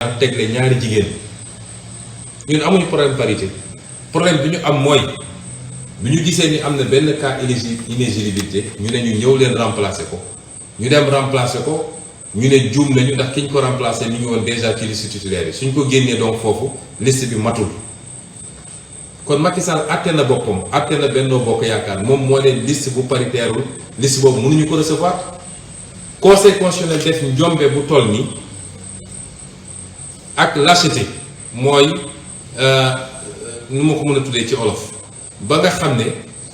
ak tegle ñaari jigéen ñun amuñu problème parité problème bi ñu am mooy bi ñu gisee ni am na benn cas inéligibilité ñu ne ñu ñëw leen remplacer ko ñu dem remplacer ko ñu ne juum nañu ndax ki ñu ko remplacer mi ngi woon déjà ci liste titulaire yi suñ ko génnee donc foofu liste bi matul kon Macky Sall àtte na boppam àtte na Benno Bokk Yaakaar moom moo leen liste bu paritaire liste boobu mënuñu ko recevoir conseil constitutionnel def njombe bu toll nii ak lâcheté mooy nu ma ko mën a tuddee ci olof ba nga xam ne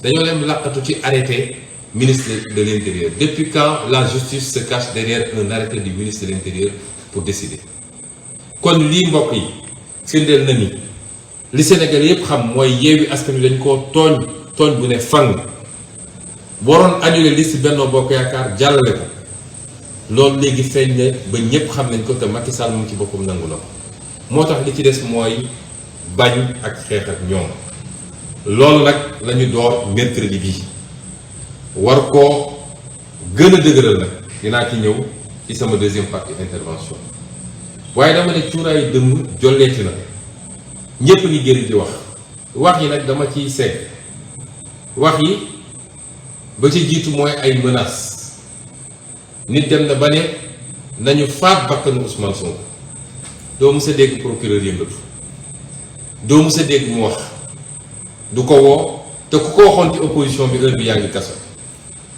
dañoo dem laqatu ci arrêté ministre de l'Intérieur. Depuis quand la justice se cache derrière un arrêté du ministre de l'Intérieur pour décider? kon lii mbokk yi firndeel na ni li Sénégal yépp xam mooy Yewwi Askan Wi dañ koo tooñ bu ne fang waroon annuler liste Benno Bokk Yaakaar jàllale ko loolu léegi feeñ ne ba ñépp xam nañ ko te Macky Sall mu ci boppam nangu na ko moo tax li ci des mooy bañ ak xeex ak ñoom loolu nag lañu door mercredi bi war koo gën a dëgëral nag dinaa ci ñëw ci sama deuxième partie intervention waaye dama ne cuuraayu dëmm jolleeti na ñépp ngi génn di wax yi nag dama ciy seet wax yi ba ci jiitu mooy ay menaces nit dem na ba ne nañu faat bakkanu Ousmane Sonko doo mës a dégg procureur yëngatu doo mës a dégg mu wax du ko woo te ku ko waxoon ci opposition bi heure bi yaa ngi kaso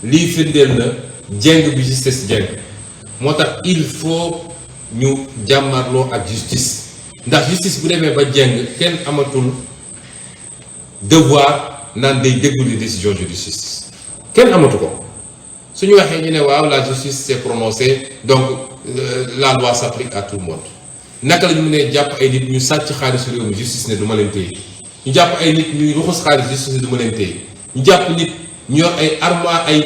lii firndeel na jeng bi justice jeng moo tax il faut ñu jàmmarloo ak justice ndax justice bu demee ba jeng kenn amatul devoir naan day déglu les décisions de justice kenn amatu ko suñu waxee ñu ne waaw la justice s'est prononcée donc la loi s'applique à tout le monde naka la ñu mënee jàpp ay nit ñu sàcc xaalisu réew mi justice ne du ma leen téye ñu jàpp ay nit ñuy ruxus xaalis justice ne du ma leen téye ñu jàpp nit ñu yor ay armoire ay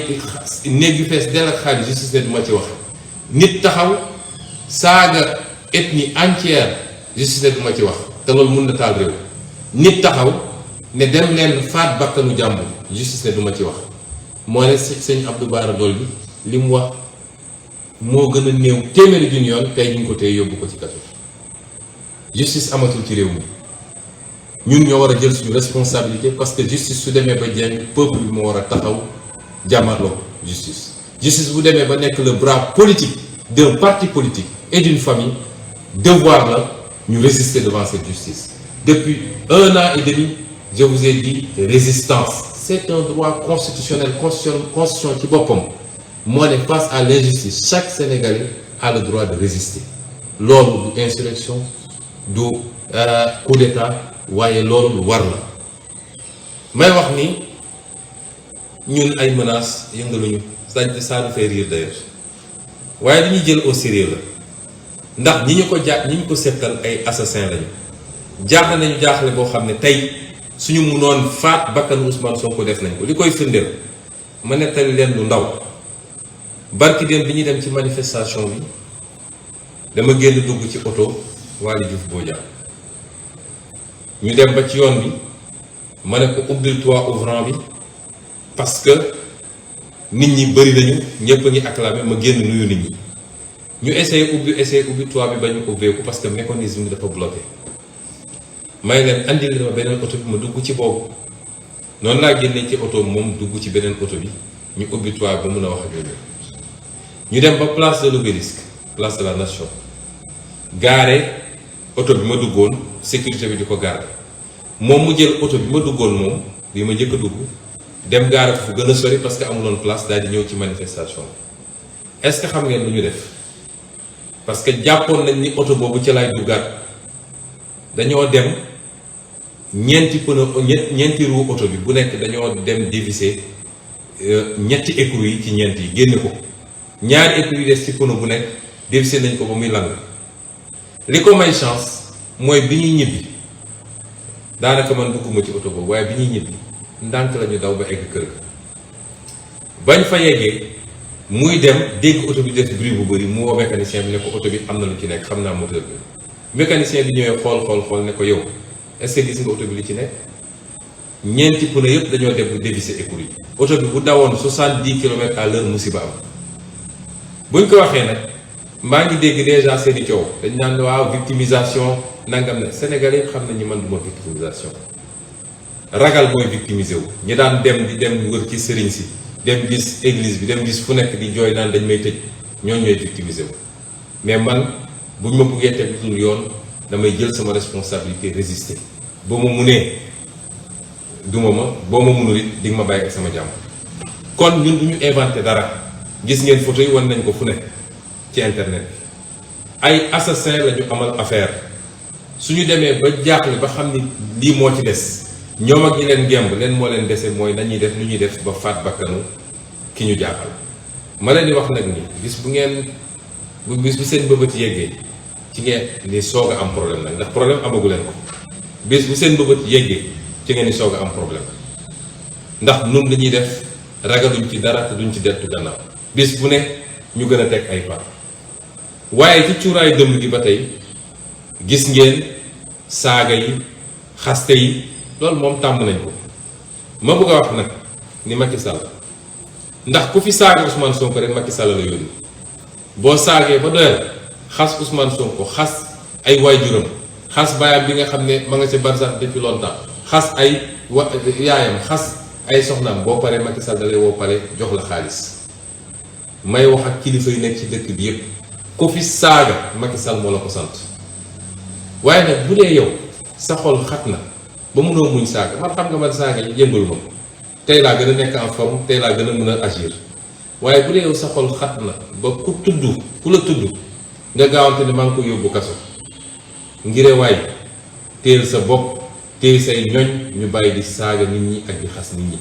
néeg yu fees dell ak xaalis justice ne du ma ci wax nit taxaw saaga ethnie entière justice ne du ma ci wax te loolu mun na taal réew nit taxaw ne dem leen faat bakkanu jàmbur justice ne du ma ci wax moo ne sëñ Abdou Bara Dolly li mu wax moo gën a néew téeméeri junni yoon tey ñu ngi ko tey yóbbu ko ci kaso justice amatul ci réew mi ñun ñoo war a jël suñu responsabilité parce que justice su demee ba jeng peuple bi moo war a taxaw jàmmarloo justice bu demee ba nekk le bras politique d'un parti politique et d'une famille devoir la ñu résister devant cette justice depuis 1 an et demi je vous ai dit résistance c'est un droit constitutionnel constitution ci boppam moo ne face à l'injustice chaque Sénégalais a le droit de résister loolu du insurrection du coup d'état waaye loolu lu war la may wax ni ñun ay menaces yëngaluñu ça nous fait rire d'ailleurs waaye dañuy jël au sérieux la ndax ñi ñu ko settal ay assassins lañu jaaxle nañu jaaxle boo xam ne tey suñu mënoon faat bakkanu Ousmane Sonko def nañ ko li koy firndeel ma nettali leen lu ndaw barki dem bi ñuy dem ci manifestation bi dama génn dugg ci oto Waly Diouf Bodian ñu dem ba ci yoon bi ma ne ko ubbil toit ouvrant bi parce que nit ñi bëri nañu ñëpp a ngi acclamé ma génn nuyu nit ñi ñu essayé ubbi toit bi ba ñu ubbeeku parce que mécanisme bi dafa bloqué may leen andil ma beneen oto bi ma dugg ci boobu noonu laa génnee ci oto moom dugg ci beneen oto bi ñu ubbi toit bi ba mun a wax ak ñoom ñu dem ba place de l'Obélisque place de la Nation gaare oto bi ma duggoon sécurité bi di ko gaare moom mu jël oto bi ma duggoon moom bi ma njëkk a dugg dem gaare ko fu gën a sori parce que amuloon place daal di ñëw ci manifestation est-ce que xam ngeen lu ñu def parce que jàppoon nañ ni oto boobu ci lay duggaat dañoo dem ñeenti roue oto bi bu nekk dañoo dem dévisser ñetti écrou yi ci ñeent yi génne ko ñaari écrou yi des ci pneu bu nekk dévisser nañ ko ba muy lang li ko may chance mooy bi ñuy ñibbi daanaka man dugguma ci oto boobu waaye bi ñuy ñibbi ndànk lañu daw ba egg kër ga bañ fa yeggee muy dem dégg oto bi def bruit bu bëri mu woo mécanicien bi ne ko oto bi am na lu ci nekk xam naa moteur bi mécanicien bi ñëwee xool ne ko yow est-ce que gis nga oto bi li ci nekk ñeenti pneu yëpp dañoo dem bu dévisser écrou yi oto bi bu dawoon 70 km/h musiba am buñ ko waxee nag maa ngi dégg déjà seeni coow dañ naan waaw victimisation nangam na Sénégalais xam nañu man du ma victimisation ragal mooy victimisé wu ñi daan dem di dem wër ci sëriñ si dem gis église bi dem gis fu nekk di jooy naan dañ may tëj ñooñu ñooy victimisé wu mais man buñ ma buggee teg dul yoon damay jël sama responsabilité résister boo ma munee duma ma boo ma munul it di nga ma bàyyi ak sama jàmm. kon ñun du ñu inventé dara gis ngeen photo yi wan nañ ko fu ne ci internet bi ay assassin la ñu amal affaire suñu demee ba jaaxle ba xam ni lii moo ci des ñoom ak ñi leen gemb leen moo leen dese mooy nañuy def lu ñuy def ba faat bakkanu ki ñu jaaxal. ma leen di wax nag ni bis bu seen bëbët yeggee ci ngeen ni soog a am problème nag ndax problème amagu leen ko bis bu seen bëbët yeggee ci ngeen ni soog a am problème ndax nun li ñuy def ragaluñ ci dara te duñ ci dettu gannaaw bis bu ne ñu gën a teg ay pas waaye ci cuuraayu dëmm gi ba tey gis ngeen saaga yi xaste yi loolu moom tàmm nañ ko ma bëgg a wax nag ni Macky Sall ndax ku fi saaga Ousmane Sonko rek Macky Sall la yónni boo saagee ba doyal xas Ousmane Sonko xas ay waajuram xas baayam bi nga xam ne ma nga ca barsax depuis longtemps xas ay yaayam xas ay soxnaam boo paree Macky Sall da lay woo pare jox la xaalis may wax ak kilifa yi nekk ci dëkk bi yépp ku fi saaga Macky Sall moo la ko sant waaye nag bu dee yow sa xol xat na ba mënoo muñ saaga man xam nga man saaga yi yëngalu ma tey laa gën a nekk en forme tey laa gën a mën a agir waaye bu dee yow sa xol xat na ba ku la tudd nga gaawante ne maa ngi ko yóbbu kaso ngire waay téel sa bopp téel say ñoñ ñu bàyyi di saaga nit ñi ak di xas nit ñi